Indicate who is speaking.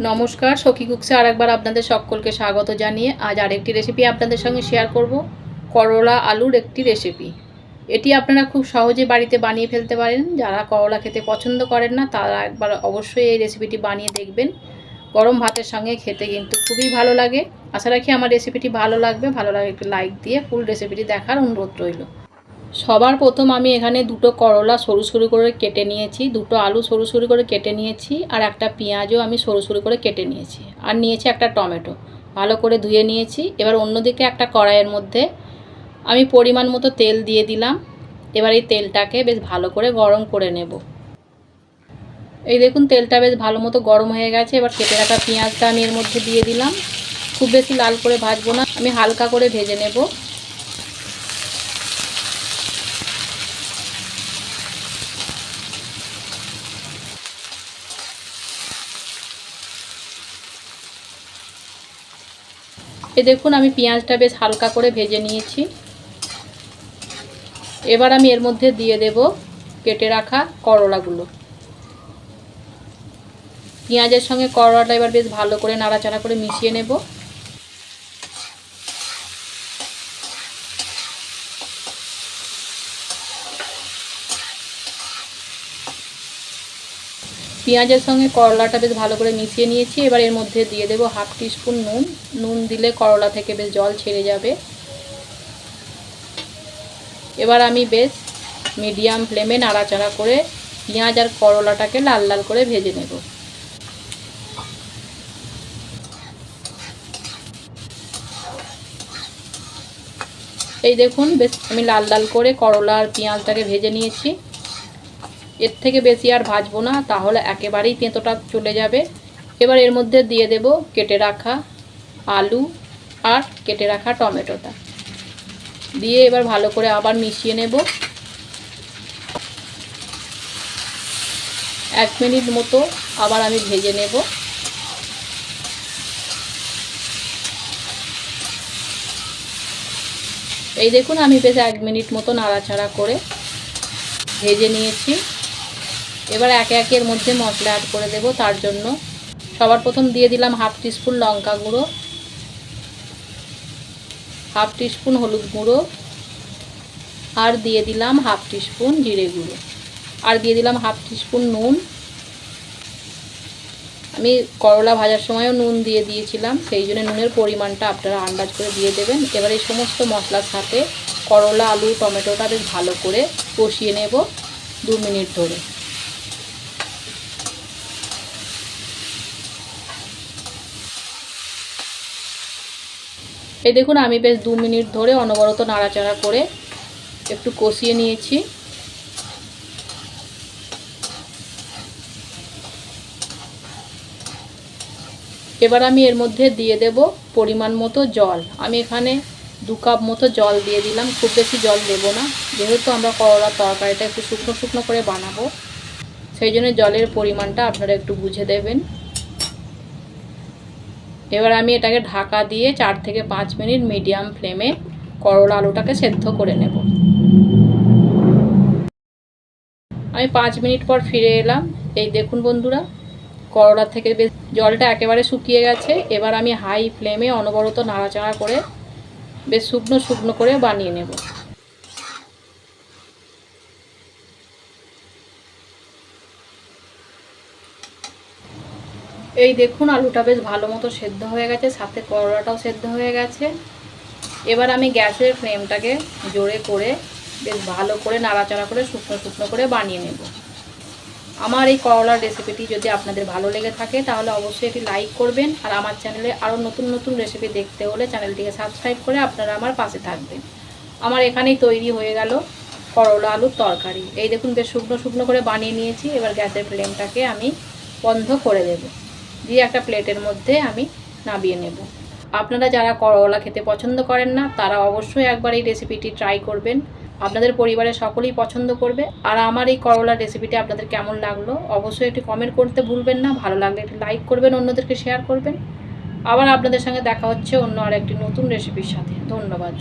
Speaker 1: নমস্কার, সখী কুকসে আরেকবার আপনাদের সকলকে স্বাগত জানিয়ে আজ আরেকটি রেসিপি আপনাদের সঙ্গে শেয়ার করব। করলা আলুর একটি রেসিপি। এটি আপনারা খুব সহজে বাড়িতে বানিয়ে ফেলতে পারেন। যারা করলা খেতে পছন্দ করেন না তারা একবার অবশ্যই এই রেসিপিটি বানিয়ে দেখবেন। গরম ভাতের সঙ্গে খেতে কিন্তু খুবই ভালো লাগে। আশা রাখি আমার রেসিপিটি ভালো লাগবে। ভালো লাগে একটু লাইক দিয়ে ফুল রেসিপিটি দেখার অনুরোধ রইল। সবার প্রথম আমি এখানে দুটো করলা সরু সরু করে কেটে নিয়েছি, দুটো আলু সরু সরু করে কেটে নিয়েছি, আর একটা পেঁয়াজও আমি সরু সরু করে কেটে নিয়েছি, আর নিয়েছি একটা টমেটো। ভালো করে ধুয়ে নিয়েছি। এবার অন্যদিকে একটা কড়াইয়ের মধ্যে আমি পরিমাণ মতো তেল দিয়ে দিলাম। এবার এই তেলটাকে বেশ ভালো করে গরম করে নেব। এই দেখুন তেলটা বেশ ভালো মতো গরম হয়ে গেছে। এবার কেটে রাখা পেঁয়াজটা আমি এর মধ্যে দিয়ে দিলাম। খুব বেশি লাল করে ভাজবো না, আমি হালকা করে ভেজে নেব। এই দেখুন আমি পেঁয়াজটা বেশ হালকা করে ভেজে নিয়েছি। এবার আমি এর মধ্যে দিয়ে দেব কেটে রাখা করলাগুলো। পেঁয়াজের সঙ্গে করলাটা এবার বেশ ভালো করে নাড়াচাড়া করে মিশিয়ে নেব। পেঁয়াজের সঙ্গে করলাটা বেশ ভালো করে মিশিয়ে নিয়েছি। এবার এর মধ্যে দিয়ে দেব হাফ টিস্পুন নুন। নুন দিলে করলা থেকে বেশ জল ছেড়ে যাবে। এবার আমি বেশ মিডিয়াম ফ্লেমে নাড়াচাড়া করে পেঁয়াজ আর করলাটাকে লাল লাল করে ভেজে নেব। এই দেখুন বেশ আমি লাল লাল করে করলা আর পেঁয়াজটাকে ভেজে নিয়েছি। এর থেকে বেশি আর ভাজবো না, তাহলে একেবারেই তেঁতোটা চলে যাবে। এবার এর মধ্যে দিয়ে দেব কেটে রাখা আলু আর কেটে রাখা টমেটোটা দিয়ে এবার ভালো করে আবার মিশিয়ে নেব। 1 মিনিট মতো আবার আমি ভেজে নেব। এই দেখুন আমি বেশ 1 মিনিট মতো নাড়াচাড়া করে ভেজে নিয়েছি। এবার একে একে এর মধ্যে মশলা অ্যাড করে দেব। তার জন্য সবার প্রথম দিয়ে দিলাম হাফ টিস্পুন লঙ্কা গুঁড়ো, হাফ টিস্পুন হলুদ গুঁড়ো, আর দিয়ে দিলাম হাফ টিস্পুন জিরে গুঁড়ো, আর দিয়ে দিলাম হাফ টিস্পুন নুন। আমি করলা ভাজার সময়ও নুন দিয়ে দিয়েছিলাম, সেই জন্য নুনের পরিমাণটা আপনারা আন্দাজ করে দিয়ে দেবেন। এবার এই সমস্ত মশলার সাথে করলা আলু টমেটোটা বেশ ভালো করে কষিয়ে নেব 2 মিনিট ধরে। এই দেখুন আমি বেশ 2 মিনিট ধরে অনবরত নাড়াচাড়া করে একটু কষিয়ে নিয়েছি। এবার আমি এর মধ্যে দিয়ে দেব পরিমাণ মতো জল। আমি এখানে 2 কাপ মতো জল দিয়ে দিলাম, খুব বেশি জল দেব না, যেহেতু আমরা করলার তরকারিটা একটু শুকনো শুকনো করে বানাবো, সেই জন্য জলের পরিমাণটা আপনারা একটু বুঝে দেবেন। এবার আমি এটাকে ঢাকা দিয়ে 4 থেকে 5 মিনিট মিডিয়াম ফ্লেমে করলা আলুটাকে সেদ্ধ করে নেব। আমি 5 মিনিট পর ফিরে এলাম। এই দেখুন বন্ধুরা, করলা থেকে বেশ জলটা একেবারে শুকিয়ে গেছে। এবার আমি হাই ফ্লেমে অনবরত নাড়াচাড়া করে বেশ শুকনো শুকনো করে বানিয়ে নেব। এই দেখুন আলুটা বেশ ভালো মতো সেদ্ধ হয়ে গেছে, সাথে করলাটাও সেদ্ধ হয়ে গেছে। এবার আমি গ্যাসের ফ্লেমটাকে জোরে করে বেশ ভালো করে নাড়াচাড়া করে শুকনো শুকনো করে বানিয়ে নেব। আমার এই করলার রেসিপিটি যদি আপনাদের ভালো লেগে থাকে তাহলে অবশ্যই এটি লাইক করবেন, আর আমার চ্যানেলে আরও নতুন নতুন রেসিপি দেখতে হলে চ্যানেলটিকে সাবস্ক্রাইব করে আপনারা আমার পাশে থাকবেন। আমার এখানেই তৈরি হয়ে গেল করলা আলুর তরকারি। এই দেখুন বেশ শুকনো শুকনো করে বানিয়ে নিয়েছি। এবার গ্যাসের ফ্লেমটাকে আমি বন্ধ করে দেব, দিয়ে একটা প্লেটের মধ্যে আমি নামিয়ে নেব। আপনারা যারা করলা খেতে পছন্দ করেন না তারা অবশ্যই একবার এই রেসিপিটি ট্রাই করবেন। আপনাদের পরিবারের সকলেই পছন্দ করবে। আর আমার এই করলার রেসিপিটি আপনাদের কেমন লাগলো অবশ্যই একটি কমেন্ট করতে ভুলবেন না। ভালো লাগলে একটি লাইক করবেন, অন্যদেরকে শেয়ার করবেন। আবার আপনাদের সঙ্গে দেখা হচ্ছে অন্য আরেকটি নতুন রেসিপির সাথে। ধন্যবাদ।